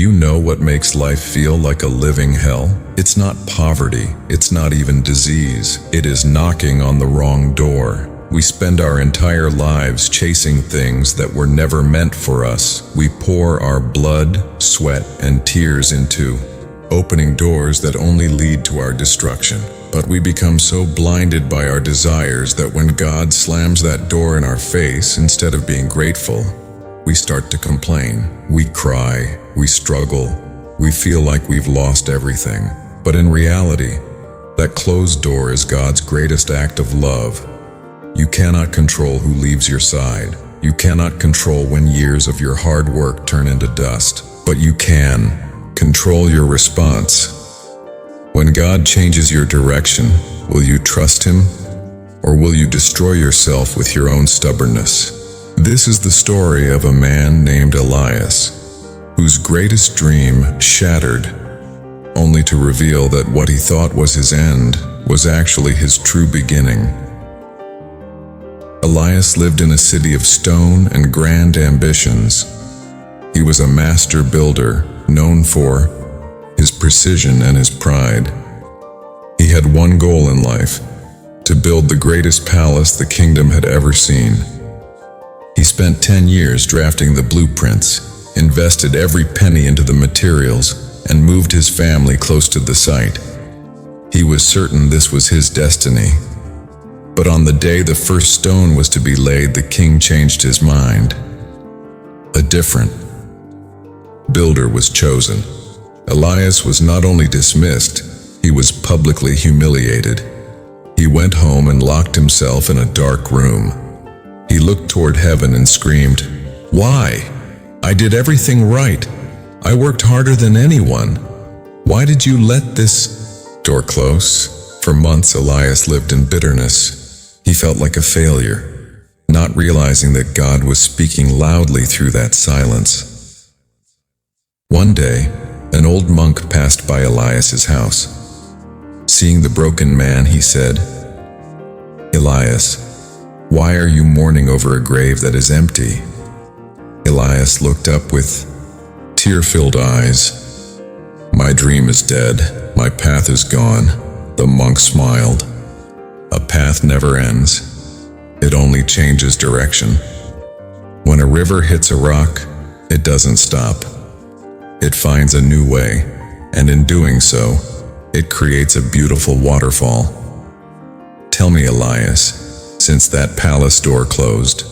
you know what makes life feel like a living hell? It's not poverty, it's not even disease. It is knocking on the wrong door. We spend our entire lives chasing things that were never meant for us. We pour our blood, sweat, and tears into opening doors that only lead to our destruction. But we become so blinded by our desires that when God slams that door in our face, instead of being grateful, we start to complain. We cry, we struggle, we feel like we've lost everything. But in reality, that closed door is God's greatest act of love. You cannot control who leaves your side. You cannot control when years of your hard work turn into dust. But you can control your response. When God changes your direction, will you trust Him, or will you destroy yourself with your own stubbornness? This is the story of a man named Elias, whose greatest dream shattered, only to reveal that what he thought was his end was actually his true beginning. Elias lived in a city of stone and grand ambitions. He was a master builder, known for his precision and his pride. He had one goal in life: to build the greatest palace the kingdom had ever seen. He spent 10 years drafting the blueprints, invested every penny into the materials, and moved his family close to the site. He was certain this was his destiny. But on the day the first stone was to be laid, the king changed his mind. A different builder was chosen. Elias was not only dismissed, he was publicly humiliated. He went home and locked himself in a dark room. He looked toward heaven and screamed, "Why? I did everything right. I worked harder than anyone. Why did you let this door close?" For months, Elias lived in bitterness. He felt like a failure, not realizing that God was speaking loudly through that silence. One day, an old monk passed by Elias's house. Seeing the broken man, he said, "Elias, why are you mourning over a grave that is empty?" Elias looked up with tear-filled eyes. "My dream is dead. My path is gone." The monk smiled. A path never ends. It only changes direction. When a river hits a rock, it doesn't stop. It finds a new way, and in doing so, it creates a beautiful waterfall. Tell me, Elias, since that palace door closed,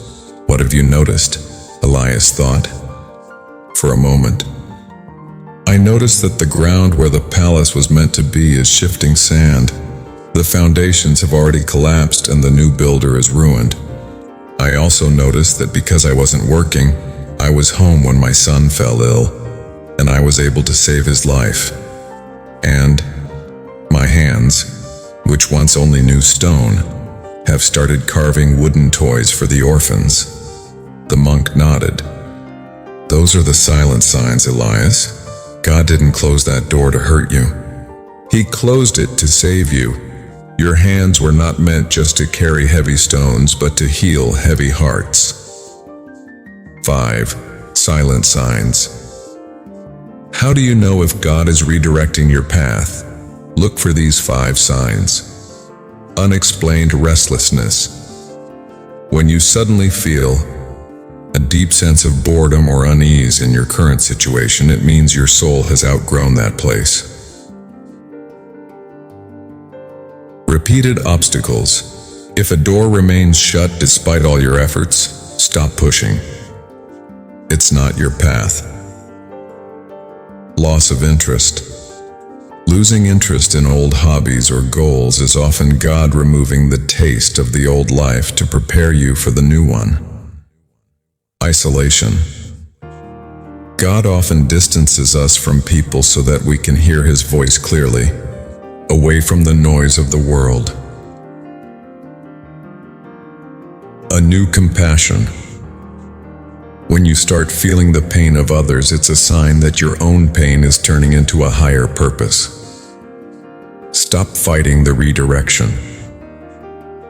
what have you noticed? Elias thought. For a moment, I noticed that the ground where the palace was meant to be is shifting sand. The foundations have already collapsed and the new builder is ruined. I also noticed that because I wasn't working, I was home when my son fell ill, and I was able to save his life. And my hands, which once only knew stone, have started carving wooden toys for the orphans. The monk nodded. Those are the silent signs, Elias. God didn't close that door to hurt you. He closed it to save you. Your hands were not meant just to carry heavy stones, but to heal heavy hearts. 5. Silent signs. How do you know if God is redirecting your path? Look for these 5 signs. Unexplained restlessness. When you suddenly feel a deep sense of boredom or unease in your current situation, it means your soul has outgrown that place. Repeated obstacles. If a door remains shut despite all your efforts, stop pushing. It's not your path. Loss of interest. Losing interest in old hobbies or goals is often God removing the taste of the old life to prepare you for the new one. Isolation. God often distances us from people so that we can hear His voice clearly, away from the noise of the world. A new compassion. When you start feeling the pain of others, it's a sign that your own pain is turning into a higher purpose. Stop fighting the redirection.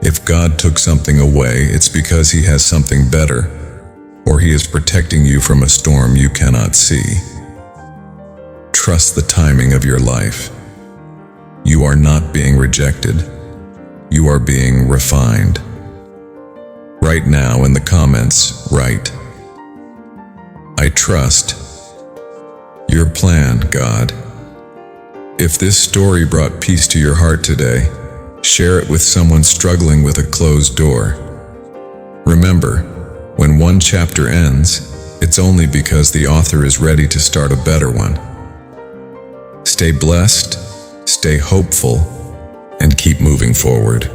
If God took something away, it's because He has something better, or He is protecting you from a storm you cannot see. trust the timing of your life. You are not being rejected. You are being refined. Right now in the comments, write, "I trust your plan, God." If this story brought peace to your heart today, share it with someone struggling with a closed door. Remember, when one chapter ends, it's only because the author is ready to start a better one. Stay blessed, stay hopeful, and keep moving forward.